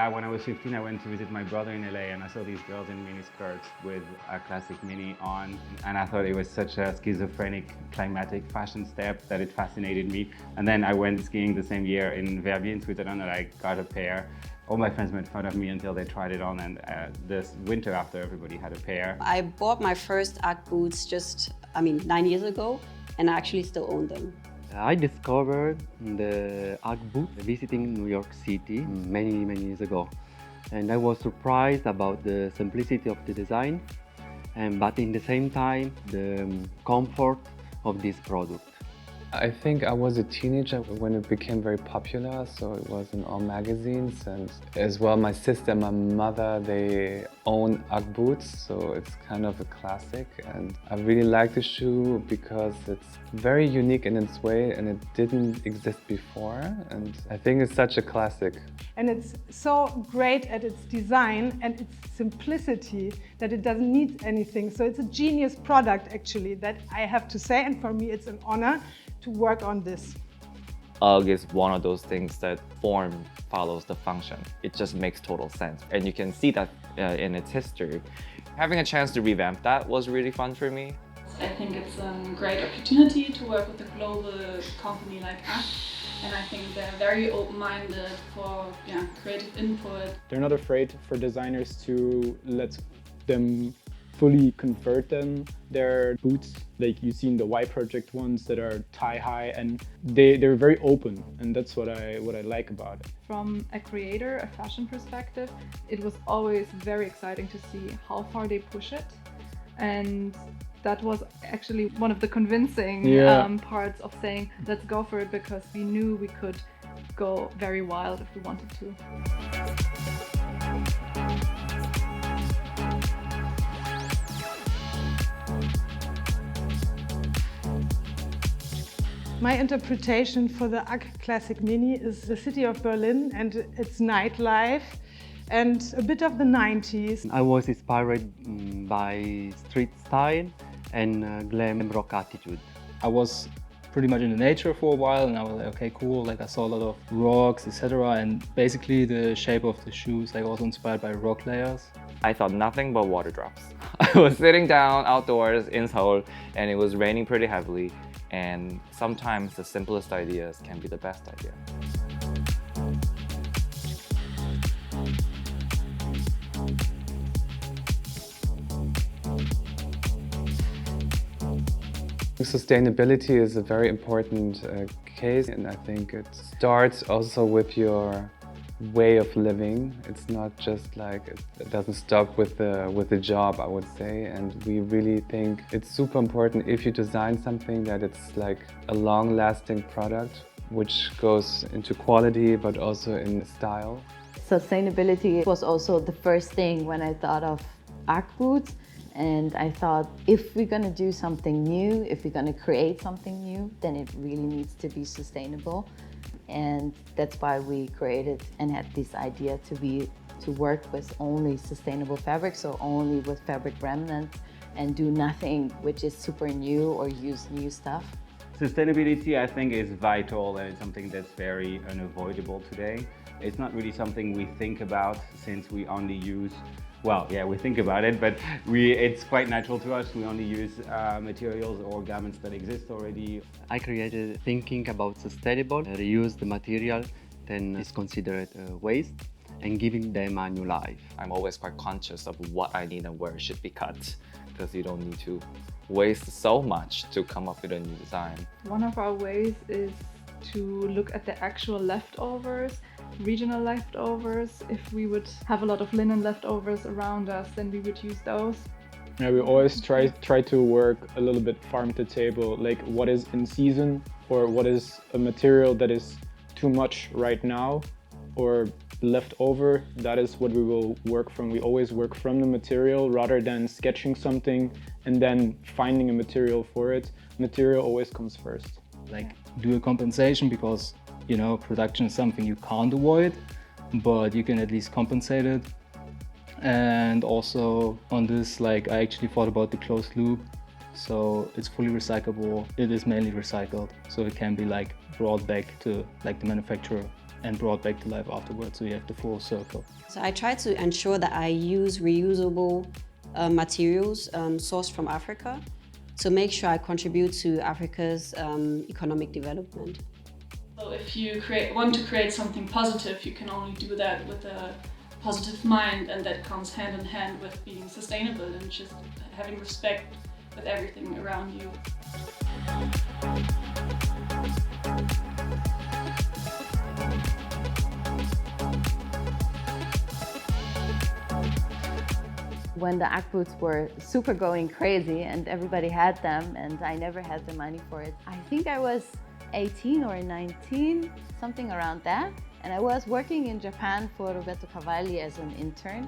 Yeah, when I was 15, I went to visit my brother in LA and I saw these girls in mini skirts with a classic mini on. And I thought it was such a schizophrenic, climatic fashion step that it fascinated me. And then I went skiing the same year in Verbier in Switzerland and I got a pair. All my friends made fun of me until they tried it on, and this winter after, everybody had a pair. I bought my first Ugg boots 9 years ago, and I actually still own them. I discovered the Ugg boot visiting New York City many years ago, and I was surprised about the simplicity of the design, but in the same time the comfort of this product. I think I was a teenager when it became very popular, so it was in all magazines, and as well my sister and my mother, they own Ugg boots, so it's kind of a classic, and I really like the shoe because it's very unique in its way and it didn't exist before, and I think it's such a classic. And it's so great at its design and its simplicity that it doesn't need anything. So it's a genius product actually, that I have to say, and for me it's an honor to work on this. Ugg is one of those things that form follows the function. It just makes total sense. And you can see that in its history. Having a chance to revamp that was really fun for me. I think it's a great opportunity to work with a global company like us. And I think they're very open-minded for creative input. They're not afraid for designers to let them fully convert their boots. Like you've seen the Y Project ones that are thigh-high, and they're very open, and that's what I like about it. From a creator, a fashion perspective, it was always very exciting to see how far they push it, and that was actually one of the convincing parts of saying let's go for it, because we knew we could go very wild if we wanted to. My interpretation for the Ugg Classic Mini is the city of Berlin and its nightlife and a bit of the 90s. I was inspired by street style and glam rock attitude. I was pretty much in the nature for a while and I was like, okay, cool. Like I saw a lot of rocks, etc. And basically the shape of the shoes, like also inspired by rock layers. I thought nothing but water drops. I was sitting down outdoors in Seoul and it was raining pretty heavily. And sometimes the simplest ideas can be the best idea. Sustainability is a very important case, and I think it starts also with your way of living. It's not just like it doesn't stop with the job, I would say, and we really think it's super important if you design something that it's like a long-lasting product which goes into quality but also in style. Sustainability was also the first thing when I thought of Ugg boots, and I thought if we're going to do something new, if we're going to create something new, then it really needs to be sustainable. And that's why we created and had this idea to work with only sustainable fabrics, so only with fabric remnants, and do nothing which is super new or use new stuff. Sustainability, I think, is vital, and it's something that's very unavoidable today. It's not really something we think about, since we only use, well, yeah, we think about it, but it's quite natural to us. We only use materials or garments that exist already. I created thinking about sustainable, reuse the material, then is considered waste, and giving them a new life. I'm always quite conscious of what I need and where it should be cut, because you don't need to waste so much to come up with a new design. One of our ways is to look at the actual leftovers, regional leftovers. If we would have a lot of linen leftovers around us, then we would use those. Yeah, we always try to work a little bit farm to table, like what is in season or what is a material that is too much right now or left over. That is what we will work from. We always work from the material rather than sketching something and then finding a material for it. Material always comes first. Like do a compensation, because you know production is something you can't avoid, but you can at least compensate it. And also on this, like I actually thought about the closed loop, so it's fully recyclable. It is mainly recycled, so it can be like brought back to like the manufacturer and brought back to life afterwards. So you have the full circle. So I try to ensure that I use reusable materials sourced from Africa to make sure I contribute to Africa's economic development. So if you want to create something positive, you can only do that with a positive mind, and that comes hand in hand with being sustainable and just having respect with everything around you. When the Arc boots were super going crazy and everybody had them and I never had the money for it, I think I was 18 or 19, something around that. And I was working in Japan for Roberto Cavalli as an intern.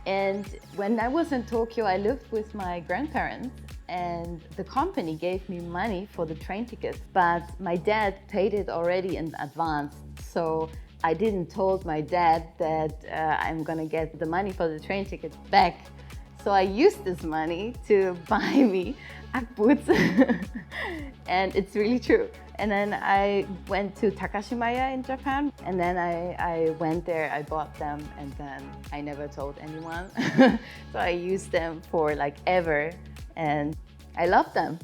And when I was in Tokyo, I lived with my grandparents and the company gave me money for the train tickets, but my dad paid it already in advance. So I didn't told my dad that I'm gonna get the money for the train ticket back. So I used this money to buy me Arc boots. And it's really true. And then I went to Takashimaya in Japan, and then I went there, I bought them, and then I never told anyone. So I used them for like ever, and I love them.